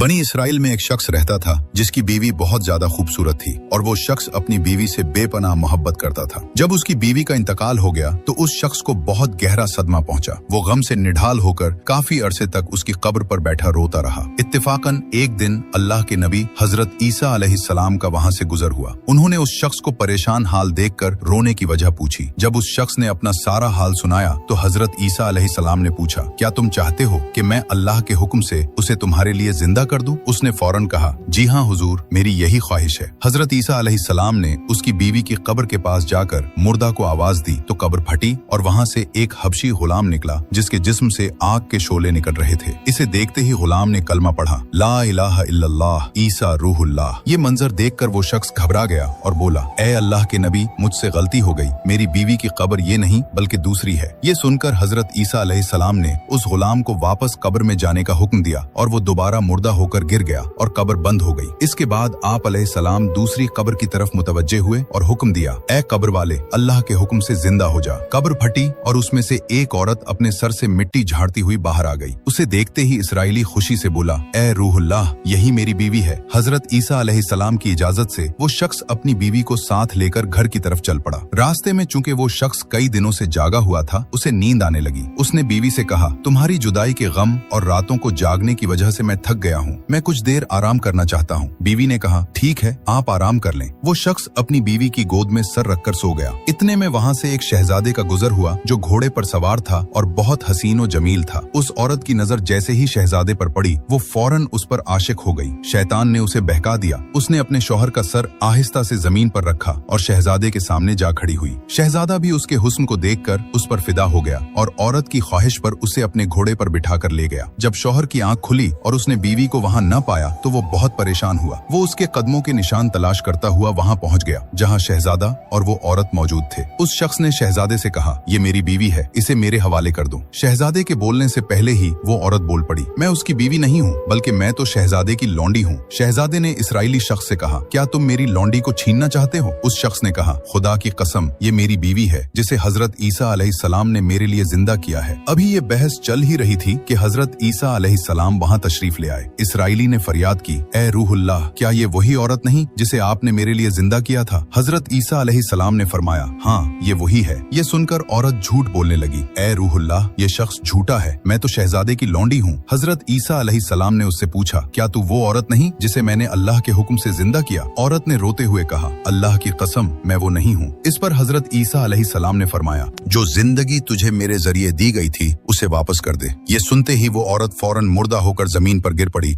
बनी इसराइल में एक शख्स रहता था जिसकी बीवी बहुत ज्यादा खूबसूरत थी और वो शख्स अपनी बीवी से बेपनाह मोहब्बत करता था। जब उसकी बीवी का इंतकाल हो गया तो उस शख्स को बहुत गहरा सदमा पहुंचा। वो गम से निढाल होकर काफी अरसे तक उसकी कब्र पर बैठा रोता रहा। इत्तेफाकन एक दिन अल्लाह के नबी हजरत ईसा अलैहिस्सलाम का वहां से गुजर हुआ। उन्होंने उस शख्स को परेशान हाल देखकर रोने की वजह पूछी। जब उस शख्स ने अपना सारा हाल सुनाया तो हजरत ईसा अलैहिस्सलाम ने पूछा, क्या तुम चाहते हो कि मैं अल्लाह के हुक्म से उसे तुम्हारे लिए जिंदा कर दूं? उसने फौरन कहा, जी हाँ हुजूर, मेरी यही ख्वाहिश है। हजरत ईसा अलैहिस्सलाम ने उसकी बीवी की कब्र के पास जाकर मुर्दा को आवाज दी तो कब्र फटी और वहां से एक हबशी गुलाम निकला जिसके जिस्म से आग के शोले निकल रहे थे। इसे देखते ही गुलाम ने कलमा पढ़ा, ला इलाहा इल्लल्लाह ईसा रूहुल्लाह। ये मंजर देखकर वो शख्स घबरा गया और बोला, ए अल्लाह के नबी, मुझसे गलती हो गई, मेरी बीवी की कब्र ये नहीं बल्कि दूसरी है। ये सुनकर हजरत ईसा अलैहिस्सलाम ने उस गुलाम को वापस कब्र में जाने का हुक्म दिया और वो दोबारा मुर्दा होकर गिर गया और कब्र बंद हो गई। इसके बाद आप अलैहिस्सलाम दूसरी कब्र की तरफ मुतवज्जे हुए और हुक्म दिया, ए कब्र वाले, अल्लाह के हुक्म से जिंदा हो जा। कब्र फटी और उसमें से एक औरत अपने सर से मिट्टी झाड़ती हुई बाहर आ गई। उसे देखते ही इसराइली खुशी से बोला, ए रूहुल्लाह, यही मेरी बीवी है। हजरत ईसा अलैहिस्सलाम की इजाजत से वो शख्स अपनी बीवी को साथ लेकर घर की तरफ चल पड़ा। रास्ते में चूंकि वो शख्स कई दिनों से जागा हुआ था, उसे नींद आने लगी। उसने बीवी से कहा, तुम्हारी जुदाई के गम और रातों को जागने की वजह से मैं थक गया हूँ, मैं कुछ देर आराम करना चाहता हूँ। बीवी ने कहा, ठीक है, आप आराम कर लें। वो शख्स अपनी बीवी की गोद में सर रखकर सो गया। इतने में वहाँ से एक शहजादे का गुजर हुआ जो घोड़े पर सवार था और बहुत हसीन और जमील था। उस औरत की नजर जैसे ही शहजादे पर पड़ी, वो फौरन उस पर आशिक हो गई। शैतान ने उसे बहका दिया। उसने अपने शौहर का सर आहिस्ता से जमीन पर रखा और शहजादे के सामने जा खड़ी हुई। शहजादा भी उसके हुस्न को देखकर उस पर फिदा हो गया और औरत की ख्वाहिश पर उसे अपने घोड़े पर बिठा कर ले गया। जब शौहर की आंख खुली और उसने बीवी को वहाँ न पाया तो वो बहुत परेशान हुआ। वो उसके कदमों के निशान तलाश करता हुआ वहाँ पहुँच गया जहाँ शहजादा और वो औरत मौजूद थे। उस शख्स ने शहजादे से कहा, ये मेरी बीवी है, इसे मेरे हवाले कर दो। शहजादे के बोलने से पहले ही वो औरत बोल पड़ी, मैं उसकी बीवी नहीं हूँ, बल्कि मैं तो शहजादे की लौंडी हूँ। शहजादे ने इसराइली शख्स से कहा, क्या तुम मेरी लौंडी को छीनना चाहते हो? उस शख्स ने कहा, खुदा की कसम, ये मेरी बीवी है जिसे हजरत ईसा अलैहिस्सलाम ने मेरे लिए जिंदा किया है। अभी ये बहस चल ही रही थी कि हजरत ईसा अलैहिस्सलाम वहाँ तशरीफ ले आए। इसराइली ने फरियाद की, ए रूहुल्लाह, क्या ये वही औरत नहीं जिसे आपने मेरे लिए जिंदा किया था? हजरत ईसा अलैहिस्सलाम ने फरमाया, हाँ, ये वही है। ये सुनकर औरत झूठ बोलने लगी, ए रूहुल्लाह, ये शख्स झूठा है, मैं तो शहजादे की लौंडी हूँ। हजरत ईसा अलैहिस्सलाम ने उससे पूछा, क्या तू वो औरत नहीं जिसे मैंने अल्लाह के हुक्म से जिंदा किया? औरत ने रोते हुए कहा, अल्लाह की कसम, मैं वो नहीं हूँ। इस पर हजरत ईसा अलैहिस्सलाम ने फरमाया, जो जिंदगी तुझे मेरे जरिए दी गई थी उसे वापस कर दे। ये सुनते ही वो औरत फौरन मुर्दा होकर जमीन पर गिर पड़ी।